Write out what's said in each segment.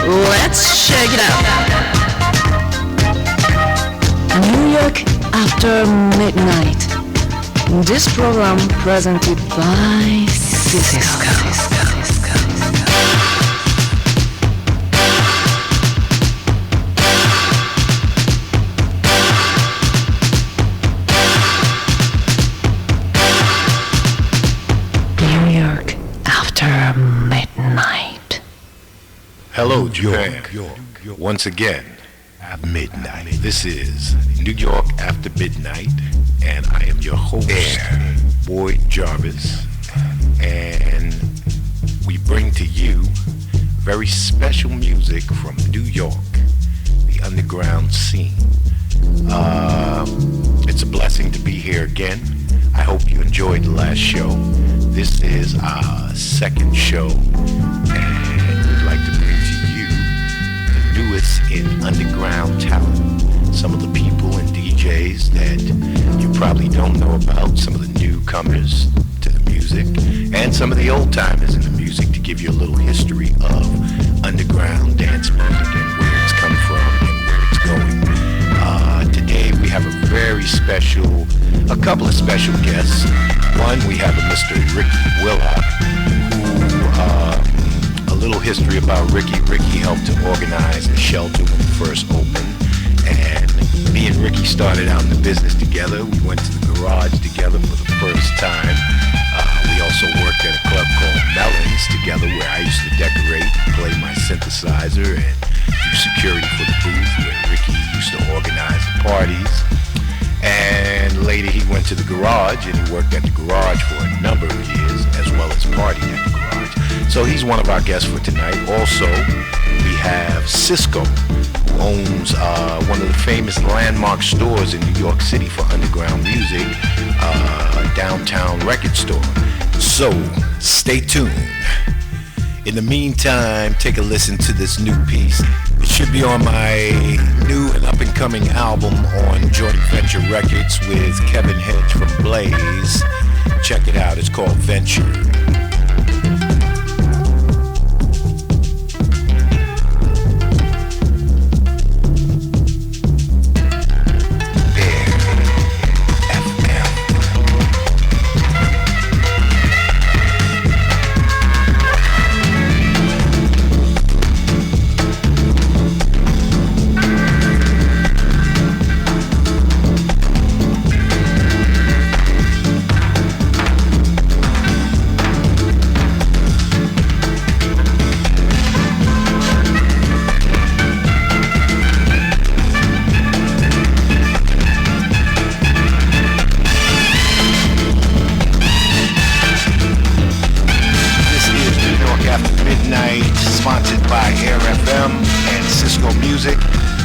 Let's check it out. New York after midnight. This program presented by Cisco. New York after midnight. Hello, Japan. Once again, at midnight. This is New York After Midnight, and I am your host, Boyd Jarvis, and we bring to you very special music from New York, the underground scene. It's a blessing to be here again. I hope you enjoyed the last show. This is our second show, and we'd like to bring to you the newest in underground talent. Some of the people and DJs that you probably don't know about, some of the newcomers to the music, and some of the old timers in the music, to give you a little history of underground dance music and where it's come from and where it's going. Today we have a couple of special guests. One, we have a Mr. Ricky Willock, who, a little history about Ricky. Ricky helped to organize a shelter when we first opened, and me and Ricky started out in the business together. We went to the garage together for the first time. We also worked at a club called Melons together, where I used to decorate, play my synthesizer, and do security for the booth, where Ricky used to organize the parties. And later he went to the garage, and he worked at the garage for a number of years, as well as partying at the garage. So he's one of our guests for tonight. Also, we have Cisco, who owns one of the famous landmark stores in New York City for underground music, a downtown record store. So, stay tuned. In the meantime, take a listen to this new piece. It should be on my new and up-and-coming album on Joint Venture Records with Kevin Hedge from Blaze. Check it out. It's called Venture.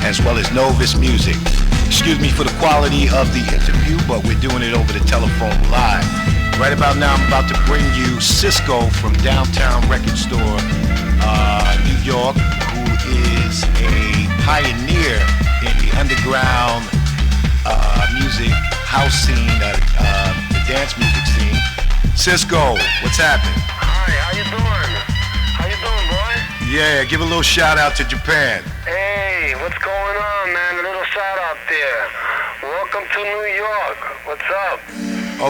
As well as Novus Music. Excuse me for the quality of the interview, but we're doing it over the telephone live. Right about now, I'm about to bring you Cisco from Downtown Record Store, New York, who is a pioneer in the underground music house scene, the dance music scene. Cisco, what's happening? Hi, how you doing? How you doing, boy? Yeah, give a little shout out to Japan. Hey, what's going on, man? A little shout out there. Welcome to New York. What's up?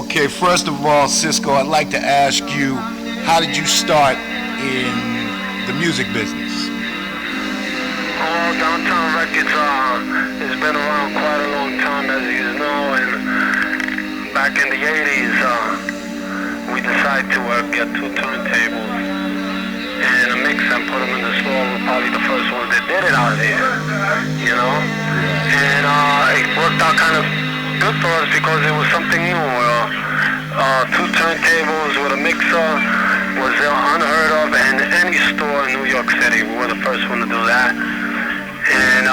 Okay, first of all, Cisco, I'd like to ask you, how did you start in the music business? Oh, Downtown Records has been around quite a long time, as you know, and back in the 80s, we decided to get two turntables and a mix and put them in the store. We're probably the first ones that did it out here, you know? And it worked out kind of good for us because it was something new. Two turntables with a mixer was unheard of in any store in New York City. We were the first one to do that. And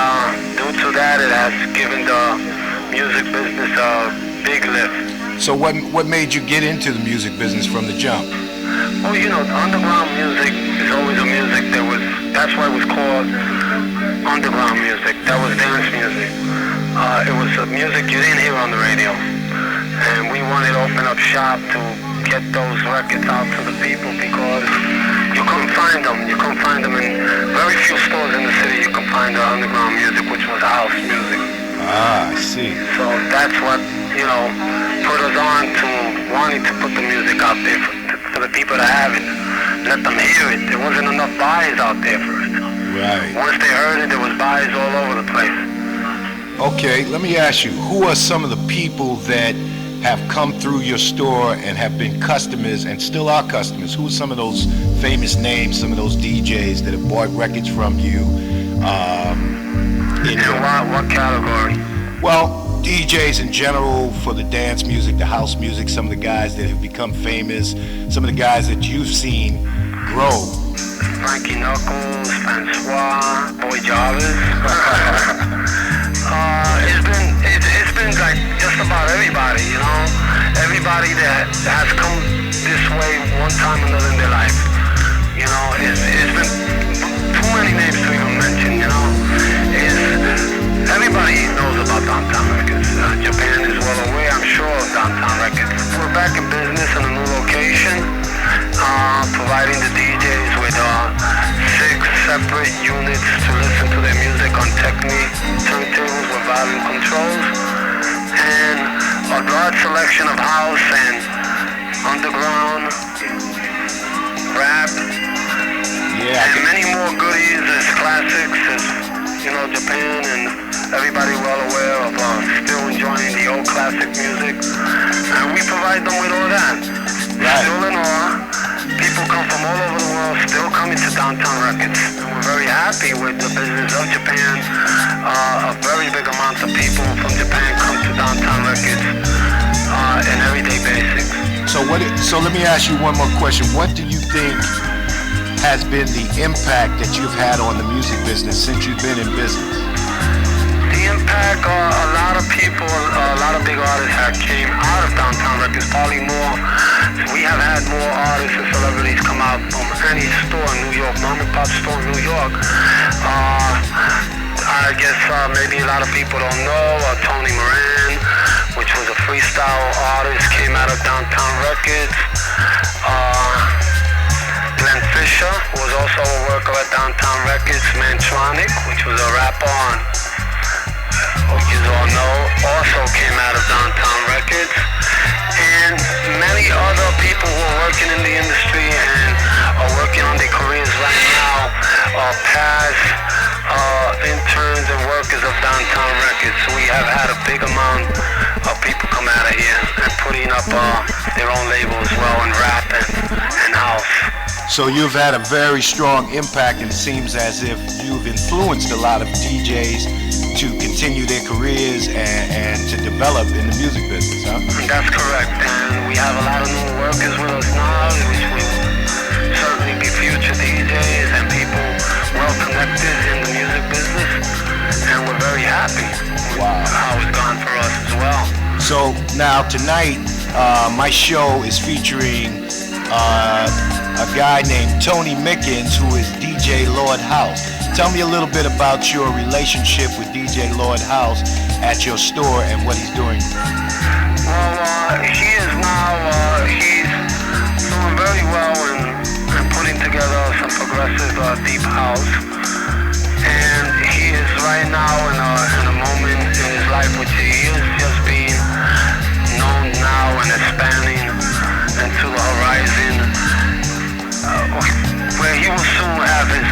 due to that, it has given the music business a big lift. So what made you get into the music business from the jump? Well, you know, underground music is always a music that's why it was called underground music. That was dance music. It was music you didn't hear on the radio. And we wanted to open up shop to get those records out to the people because you couldn't find them. You couldn't find them in very few stores house music. Ah, I see. So that's what, put us on to wanting to put the music out there for the people to have it. Let them hear it. There wasn't enough buys out there for it. Right. Once they heard it, there was buys all over the place. Okay, let me ask you, who are some of the people that have come through your store and have been customers and still are customers? Who are some of those famous names, some of those DJs that have bought records from you? In what category? Well, DJs in general, for the dance music, the house music, some of the guys that have become famous, some of the guys that you've seen grow. Frankie Knuckles, Francois, Boyd Jarvis. It's been like just about everybody, everybody that has come this way one time or another in their life. It's been too many names to even mention. Everybody knows about Downtown Records. Japan is well aware, I'm sure, of Downtown Records. We're back in business in a new location, providing the DJs with 6 separate units to listen to their music on Technique turntables with volume controls, and a large selection of house and underground, rap, and many more goodies as classics as Japan and everybody well aware of still enjoying the old classic music, and we provide them with all that. Right. Still in awe. People come from all over the world, still coming to Downtown Records, and we're very happy with the business of Japan. A very big amount of people from Japan come to Downtown Records in everyday basics. So let me ask you one more question. What do you think has been the impact that you've had on the music business since you've been in business? The impact, a lot of people, a lot of big artists have came out of Downtown Records, probably more. We have had more artists and celebrities come out from any store in New York, mom and pop store in New York. I guess maybe a lot of people don't know, Tony Moran, which was a freestyle artist, came out of Downtown Records. Glenn Fisher was also a worker at Downtown Records. Mantronic, which was a rapper on, you all know, also came out of Downtown Records. And many other people who are working in the industry and are working on their careers right now are past interns and workers of Downtown Records. So we have had a big amount of people come out of here and putting up their own label as well in rap and house. So you've had a very strong impact, and it seems as if you've influenced a lot of DJs to continue their careers and to develop in the music business, huh? That's correct, and we have a lot of new workers with us now, which will certainly be future DJs and people well connected in the music business, and we're very happy with how it's gone for us as well. So now tonight, my show is featuring a guy named Tony Mickens, who is DJ Lord House. Tell me a little bit about your relationship with DJ Lord House at your store and what he's doing. Well, he is now, he's doing very well in putting together some progressive deep house. And he is right now in a moment in his life which he is just being known now and expanding into the horizon, where he will soon have his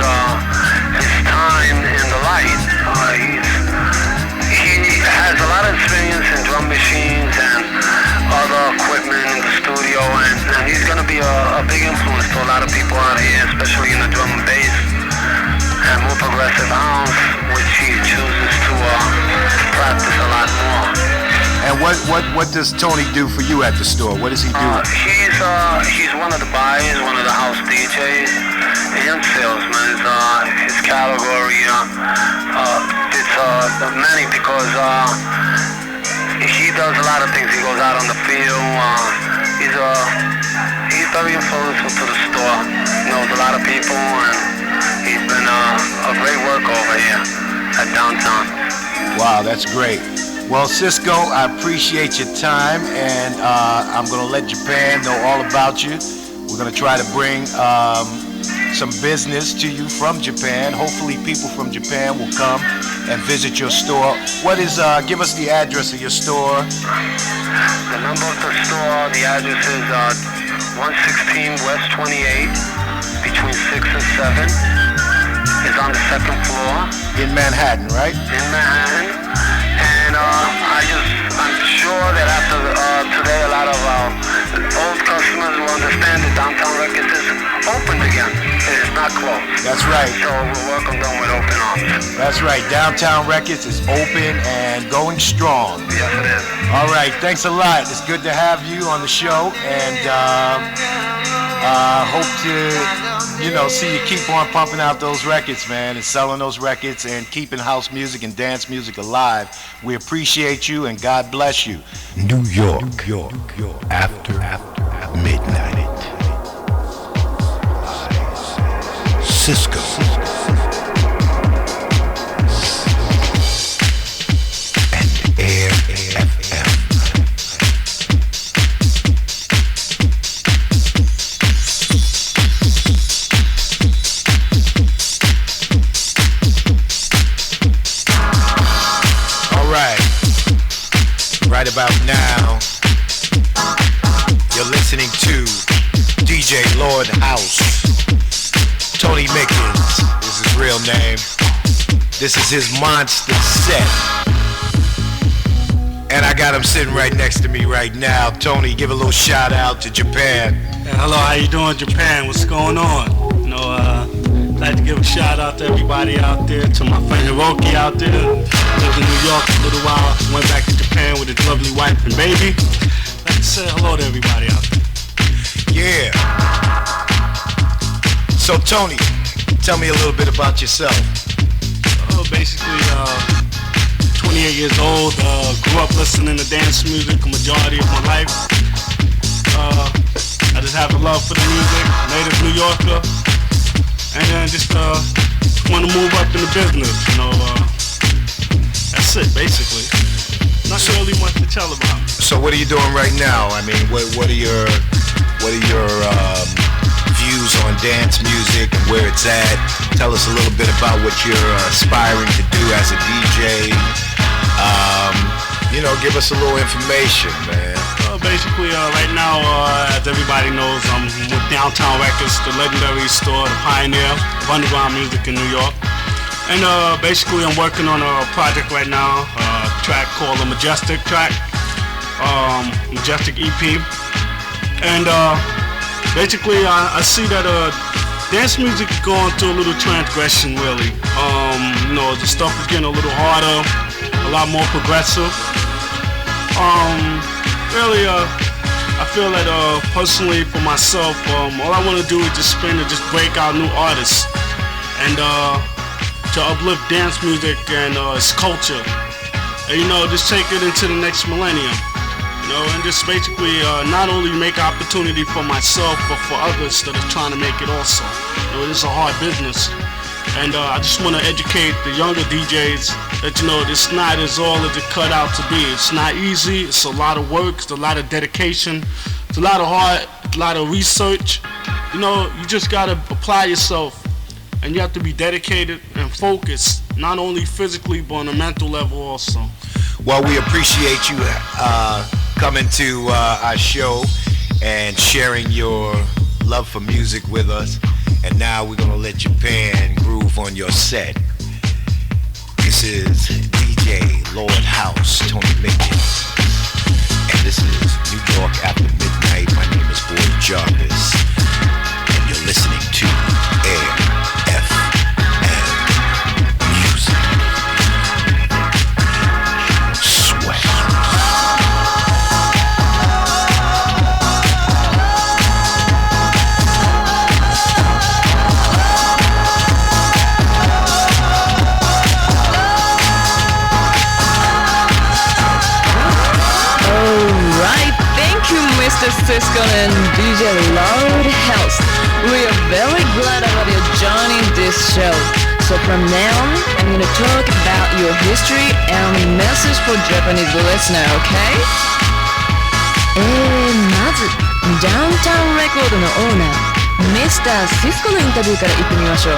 time in the light. He has a lot of experience in drum machines and other equipment in the studio, and he's going to be a big influence to a lot of people out here, especially in the drum and bass and more progressive house, which he chooses to practice a lot more. And what does Tony do for you at the store? What does he do? He's one of the buyers, one of the house DJs and salesmen. His category it's many because he does a lot of things. He goes out on the field. He's very influential to the store. He knows a lot of people, and he's been a great worker over here at Downtown. Wow, that's great. Well, Cisco, I appreciate your time, and I'm going to let Japan know all about you. We're going to try to bring some business to you from Japan. Hopefully people from Japan will come and visit your store. Give us the address of your store. The number of the store, the address is 116 West 28, between 6 and 7. It's on the second floor. In Manhattan, right? In Manhattan. And I'm sure that after today, a lot of old customers will understand that Downtown Records is opened again. It is not closed. That's right. So we'll welcome them with open arms. That's right. Downtown Records is open and going strong. Yes, it is. All right. Thanks a lot. It's good to have you on the show, and hope to, see you keep on pumping out those records, man, and selling those records and keeping house music and dance music alive. We appreciate you, and God bless you. New York, after midnight. Cisco. And Air FM. All right. Right about now, you're listening to DJ Lord House. Tony Mickens is his real name. This is his monster set. And I got him sitting right next to me right now. Tony, give a little shout out to Japan. Yeah, hello, how you doing, Japan? What's going on? I'd like to give a shout out to everybody out there, to my friend Hiroki out there. Lived in New York for a little while, went back to Japan with his lovely wife and baby. I'd like to say hello to everybody out there. Yeah. So Tony, tell me a little bit about yourself. Basically, 28 years old, grew up listening to dance music a majority of my life. I just have a love for the music, native New Yorker, and then just want to move up in the business, that's it, basically. Not really much to tell about. So what are you doing right now? I mean, what are your views on dance music and where it's at? Tell us a little bit about what you're aspiring to do as a DJ. Give us a little information, man. Basically, right now, as everybody knows, I'm with Downtown Records, the legendary store, the pioneer of underground music in New York. And basically, I'm working on a project right now, a track called the Majestic track, Majestic EP. And basically, I see that dance music is going through a little transgression, really. The stuff is getting a little harder, a lot more progressive. Really, I feel that personally for myself, all I want to do is just break out new artists and to uplift dance music and its culture, and just take it into the next millennium. And just basically not only make opportunity for myself, but for others that are trying to make it also. It's a hard business. And I just want to educate the younger DJs that, it's not as all as it cut out to be. It's not easy. It's a lot of work. It's a lot of dedication. It's a lot of heart, a lot of research. You just got to apply yourself. And you have to be dedicated and focused, not only physically, but on a mental level also. Well, we appreciate you coming to our show and sharing your love for music with us. And now we're going to let Japan groove on your set. This is DJ Lord House, Tony Mickens. And this is New York After Midnight. My name is Boyd Jarvis. And you're listening to Air FM Music. Sweat. Mr. Cisco and DJ Lord House. We are very glad about you joining this show. So from now on, I'm going to talk about your history and message for Japanese listener, okay? まず、ダウンタウンレコードのオーナー、ミスターシスコのインタビューから行ってみましょう。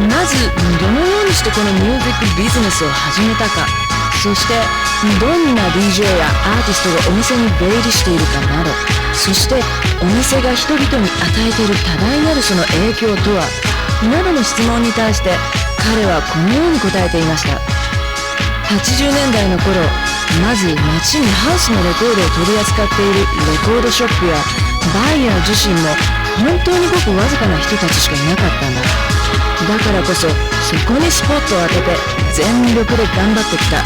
まずどのようにしてこのミュージックビジネスを始めたか、そしてどんな DJ やアーティストがお店に出入りしているかなど、そしてお店が人々に与えている多大なるその影響とはなどの質問に対して彼はこのように答えていました。80年代の頃、まず街にハウスのレコードを取り扱っているレコードショップやバイヤー自身も本当にごくわずかな人たちしかいなかったんだ。だからこそそこにスポットを当てて全力で頑張ってきた。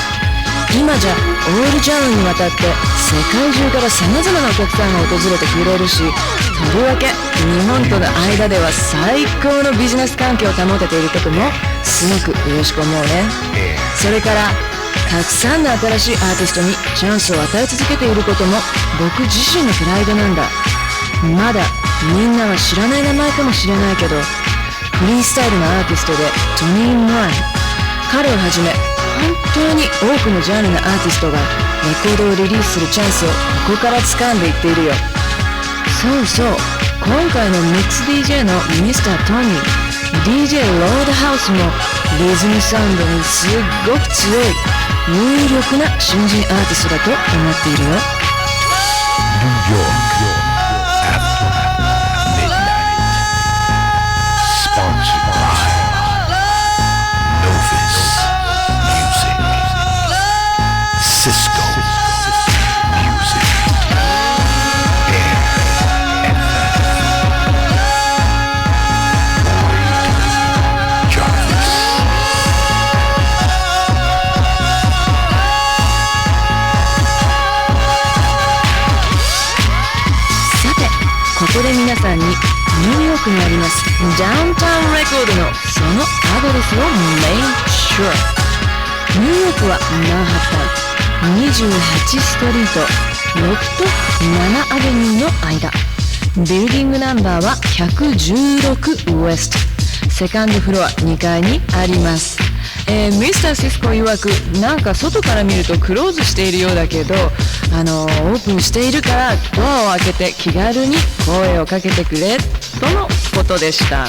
今じゃオールジャンルにわたって世界中から様々なお客さんが訪れてくれるし、とりわけ日本との間では最高のビジネス環境を保てていることもすごく嬉しく思うね。それからたくさんの新しいアーティストにチャンスを与え続けていることも僕自身のプライドなんだ。まだみんなは知らない名前かもしれないけど、フリースタイルのアーティストでトニー・モアン、彼をはじめ本当に多くのジャンルのアーティストがレコードをリリースするチャンスをここから掴んでいっているよ。そうそう、今回のミックス DJ のミスタートニー、 DJ ロードハウスもリズムサウンドにすっごく強い有力な新人アーティストだと思っているよ。New York after midnight, sponsored by Novus Music, Cisco Music, Air FM, Boyd Jarvis.ここで皆さんにニューヨークにありますダウンタウンレコードのそのアドレスを Make sure。 ニューヨークはマンハッタン28ストリート6と7アベニューの間、ビルディングナンバーは116ウエスト、セカンドフロア2階にあります。ミスターシスコ曰く、なんか外から見るとクローズしているようだけど、オープンしているからドアを開けて気軽に声をかけてくれとのことでした。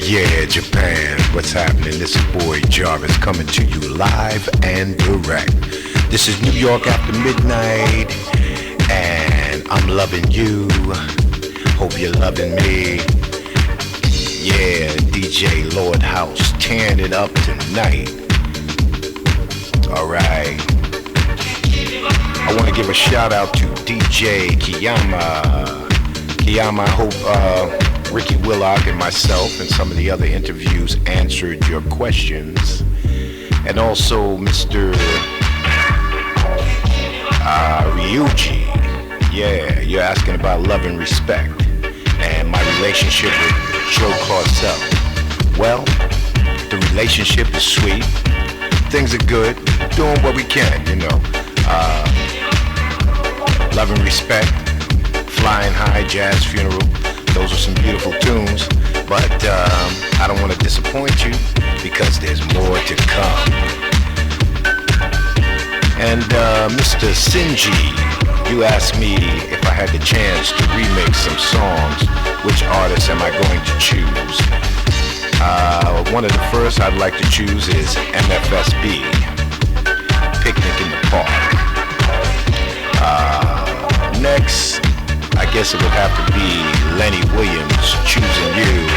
Yeah, Japan, what's happening? This is Boyd Jarvis coming to you live and direct. This is New York after midnight, and I'm loving you. Hope you're loving me. Yeah, DJ Lord House, tearing it up tonight. Alright. I want to give a shout out to DJ Kiyama. Kiyama, I hope, Ricky Willock and myself and some of the other interviews answered your questions. And also Mr. Ryuji. Yeah, you're asking about love and respect and my relationship with Joe Clarcel. Well, the relationship is sweet. Things are good. Doing what we can, you know. Love and respect. Flying High Jazz Funeral. Those are some beautiful tunes, but I don't want to disappoint you because there's more to come. And Mr. Sinji, you asked me if I had the chance to remix some songs, which artists am I going to choose? One of the first I'd like to choose is MFSB, Picnic in the Park. Next, I guess it would have to be Lenny Williams, Choosing You.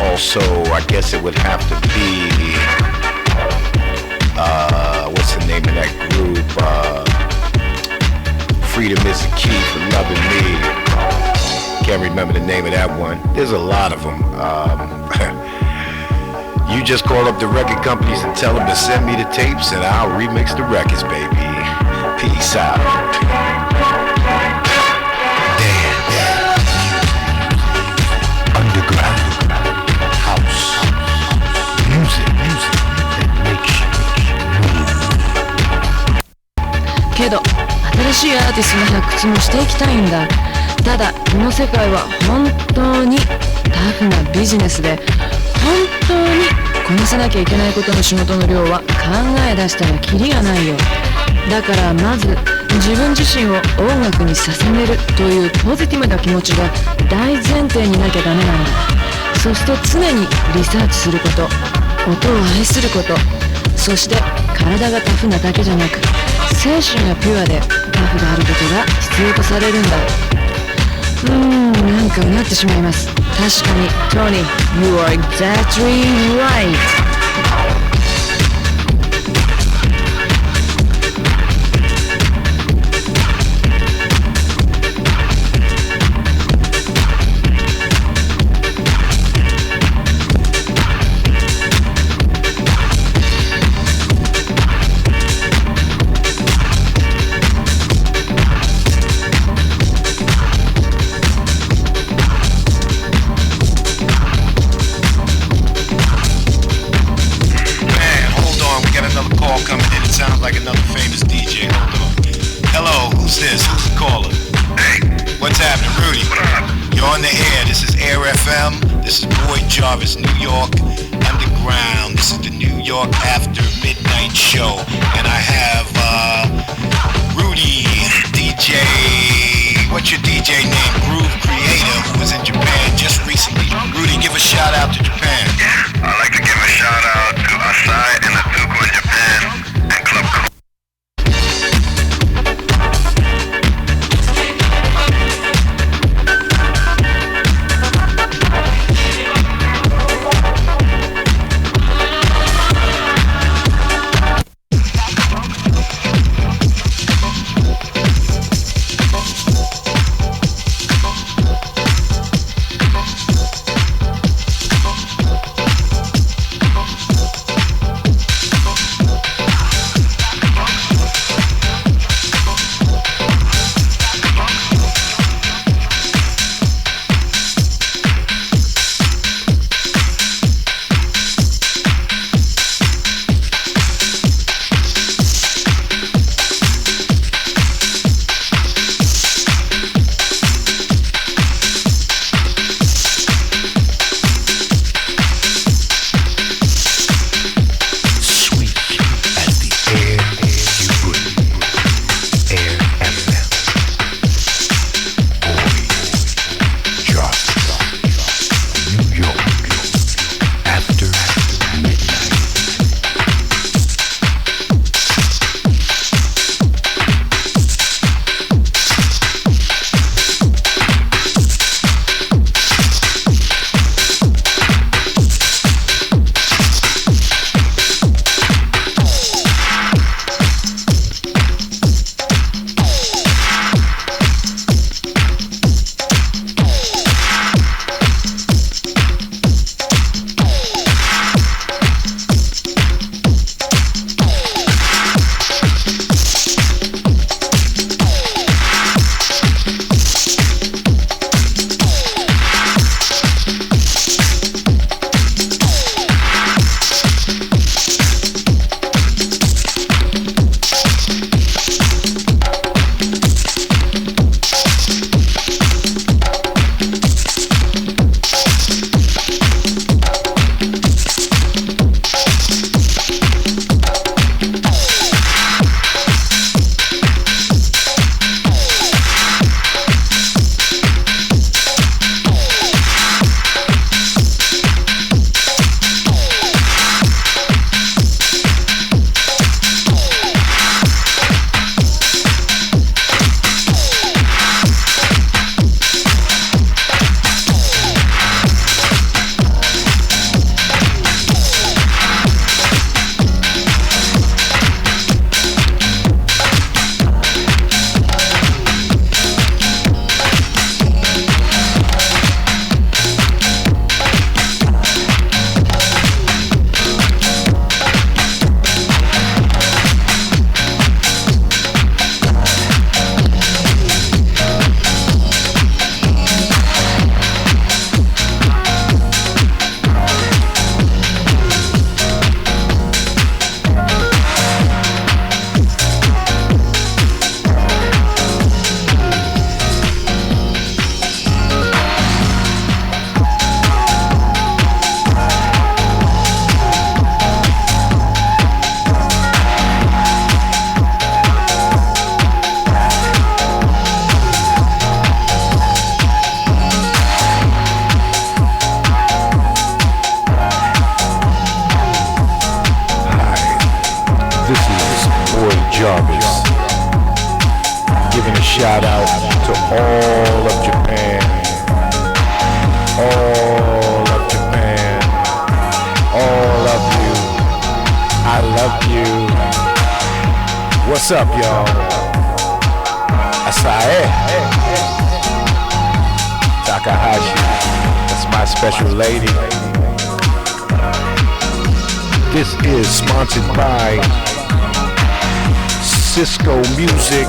Also, I guess it would have to be, what's the name of that group? Freedom is the Key for Loving Me. Can't remember the name of that one. There's a lot of them. You just call up the record companies and tell them to send me the tapes and I'll remix the records, baby. Peace out. Dance, underground, house, music that makes you move. ティスの発掘もしていきたいんだ。ただこの世界は本当にタフなビジネスで、本当にこなさなきゃいけないことの仕事の量は考え出したらキリがないよ。だからまず自分自身を音楽に捧げるというポジティブな気持ちが大前提になきゃダメなんだ。そして常にリサーチすること、音を愛すること、そして体がタフなだけじゃなく精神がピュアでタフがあることが必要とされるんだ。なんかうなってしまいます。確かにトニー You are exactly right。This is Boyd Jarvis, New York Underground. This is the New York After Midnight Show. And I have Rudy, DJ, what's your DJ name? Groove Creator, who was in Japan just recently. Rudy, give a shout out to Japan. I'd like to give a shout out to Asai and Atuko in Japan and Club shout out to all of Japan. All of Japan. All of you. I love you. What's up, y'all? Asae. Takahashi. That's my special lady. This is sponsored by Cisco Music,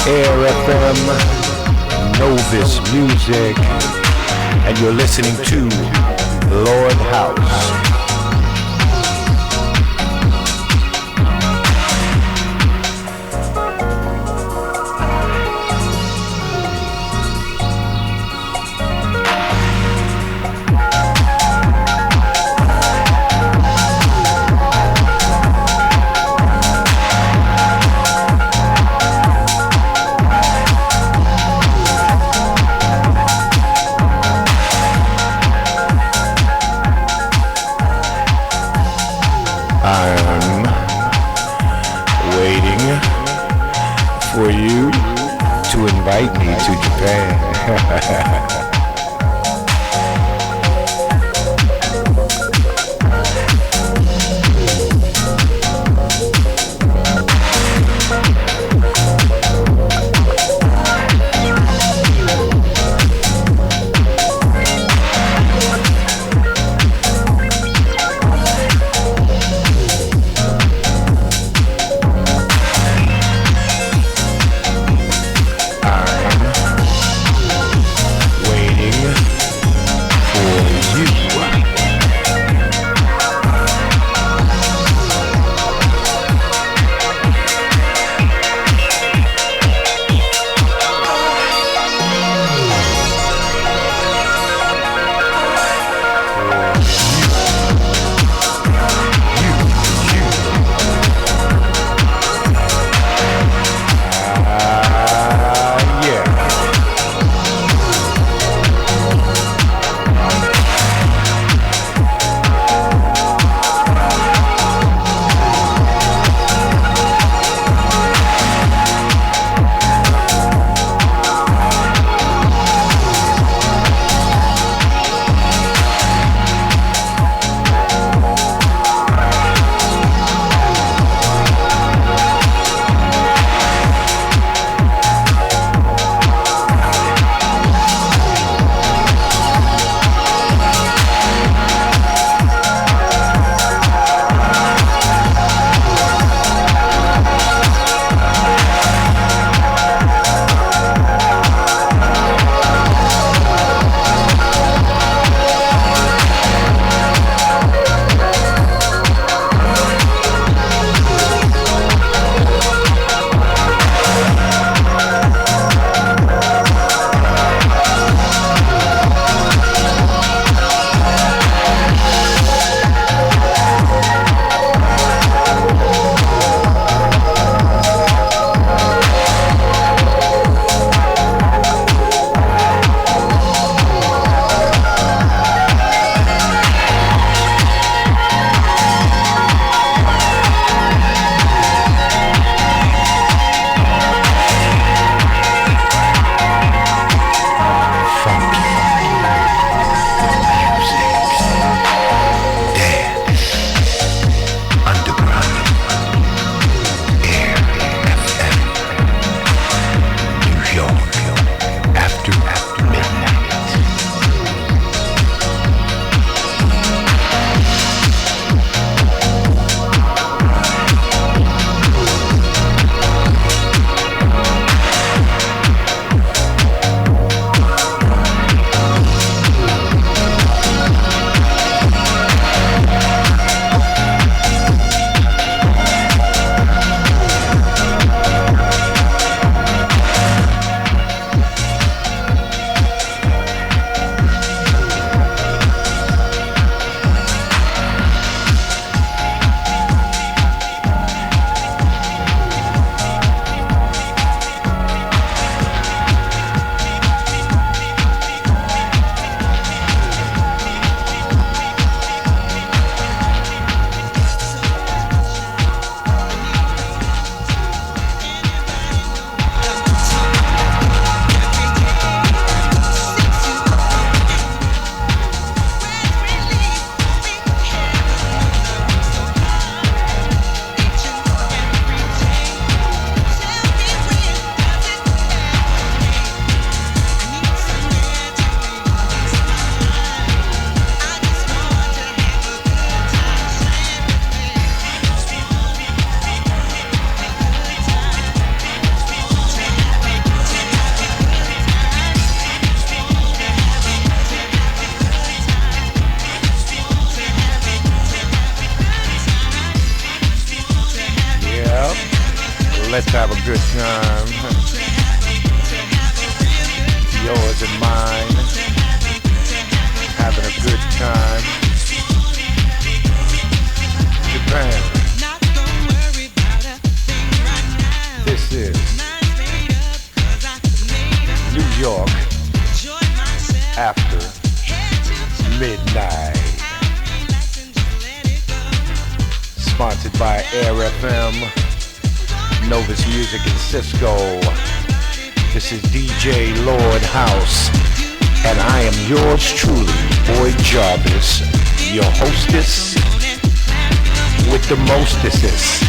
Air FM, Novus Music, and you're listening to Lord House. For you to invite me to Japan. Waiting good time. Yours and mine. Having a good time. Japan. This is New York after midnight. Sponsored by Air FM, Novus Music and Cisco. This is DJ Lord House, and I am yours truly, Boyd Jarvis, your hostess with the mostesses.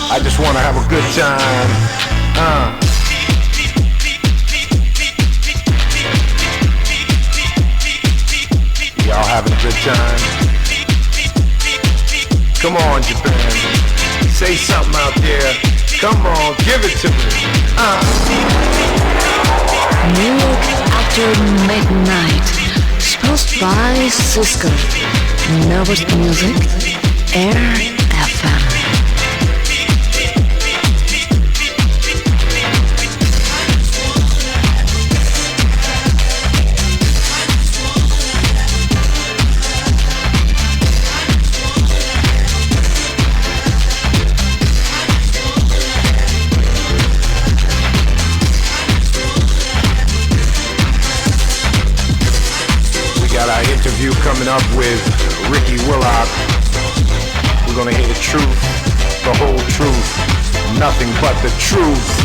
I just wanna have a good time. Y'all having a good time? Come on, Japan. Say something out there. Come on, give it to me. New York after midnight. Sponsored by Cisco. Novus Music. Air FM. Interview coming up with Ricky Willock. We're gonna hear the truth, the whole truth, nothing but the truth.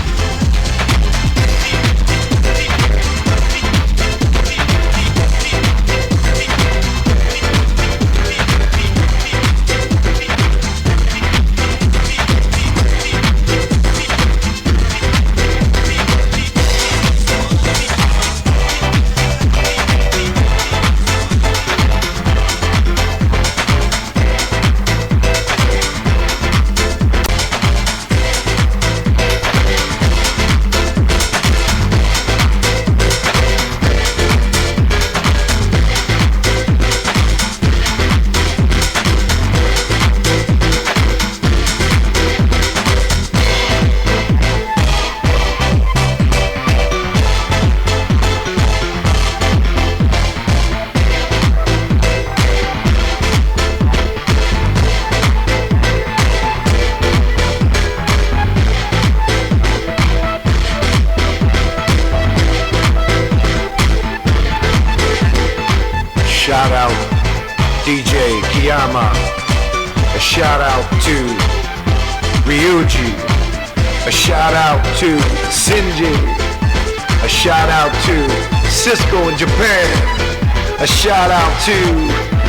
Shout out DJ Kiyama. A shout out to Ryuji. A shout out to Shinji. A shout out to Cisco in Japan. A shout out to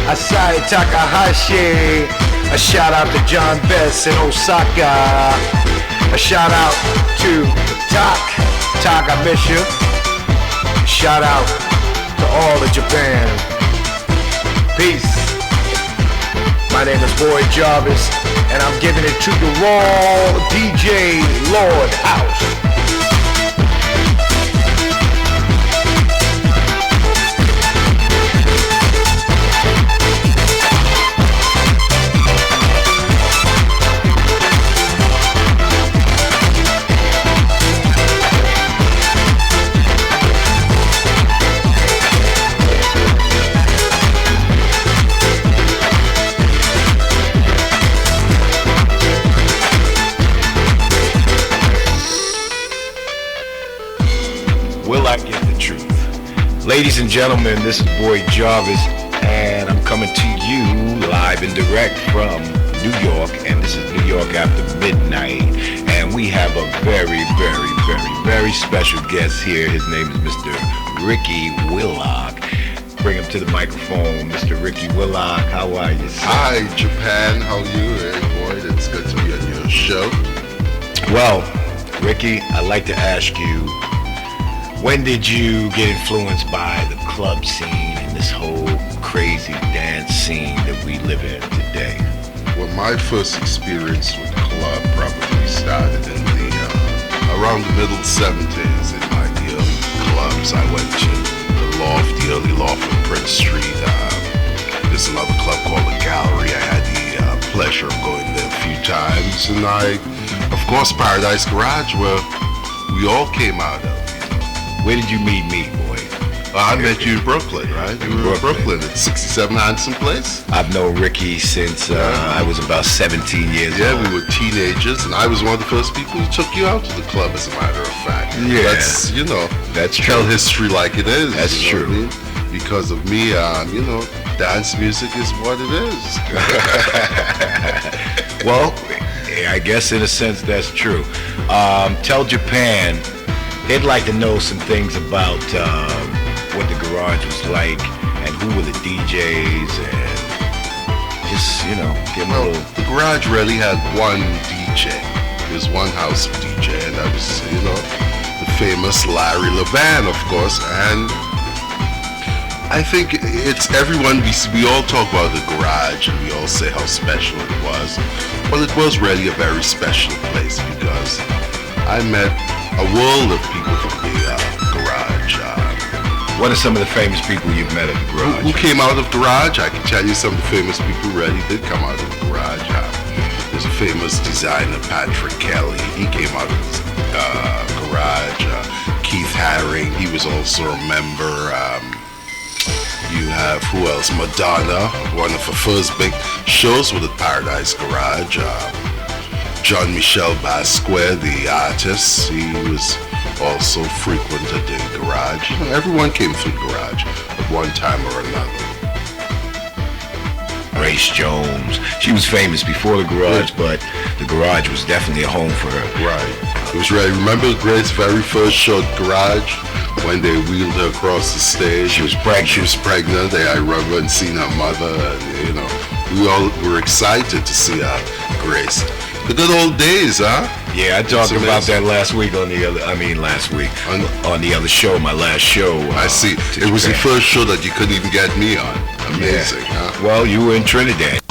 Asai Takahashi. A shout out to John Bess in Osaka. A shout out to Tak, I miss you. Shout out to all of Japan. Peace. My name is Boyd Jarvis, and I'm giving it to the raw DJ Lord House. Ladies and gentlemen, this is Boyd Jarvis, and I'm coming to you live and direct from New York, and this is New York After Midnight, and we have a very, very, very, very special guest here. His name is Mr. Ricky Willock. Bring him to the microphone, Mr. Ricky Willock. How are you, sir? Hi, Japan. How are you? Hey, Boyd, it's good to be on your show. Well, Ricky, I'd like to ask you, when did you get influenced by the club scene and this whole crazy dance scene that we live in today? Well, my first experience with club probably started in the around the middle 70s in my early clubs. I went to the early loft on Prince Street. There's another club called the Gallery. I had the pleasure of going there a few times, and of course, Paradise Garage, where we all came out of. Where did you meet me, boy? I met you in Brooklyn, right? You were in Brooklyn at 67 Hanson Place. I've known Ricky since I was about 17 years old. Yeah, we were teenagers, and I was one of the first people who took you out to the club, as a matter of fact. Yeah. That's, that's true. Tell history like it is. That's true. What I mean? Because of me, dance music is what it is. Well, I guess in a sense that's true. Tell Japan, they'd like to know some things about what the garage was like and who were the DJs and just, give them a little... The garage really had one DJ. There's one house DJ, and that was, the famous Larry Levan, of course. And I think it's everyone, we all talk about the garage and we all say how special it was. Well, it was really a very special place because I met a world of people from the garage. What are some of the famous people you've met at the garage? Who came out of garage? I can tell you some of the famous people really did come out of the garage. There's a famous designer, Patrick Kelly. He came out of the garage. Keith Haring, he was also a member. You have, who else? Madonna, one of her first big shows with the Paradise Garage. John Michel Basquiat, the artist, he was also frequent at the garage. Everyone came through the garage at one time or another. Grace Jones, she was famous before the garage, but the garage was definitely a home for her. Right. It was really, remember Grace's very first show at Garage when they wheeled her across the stage? She was pregnant. She was pregnant. I remember and seeing her mother, and we all were excited to see Grace. The good old days, huh? Yeah, I talked about that last week on the other show, my last show. I see. It was the first show that you couldn't even get me on. Amazing, huh? Well, you were in Trinidad.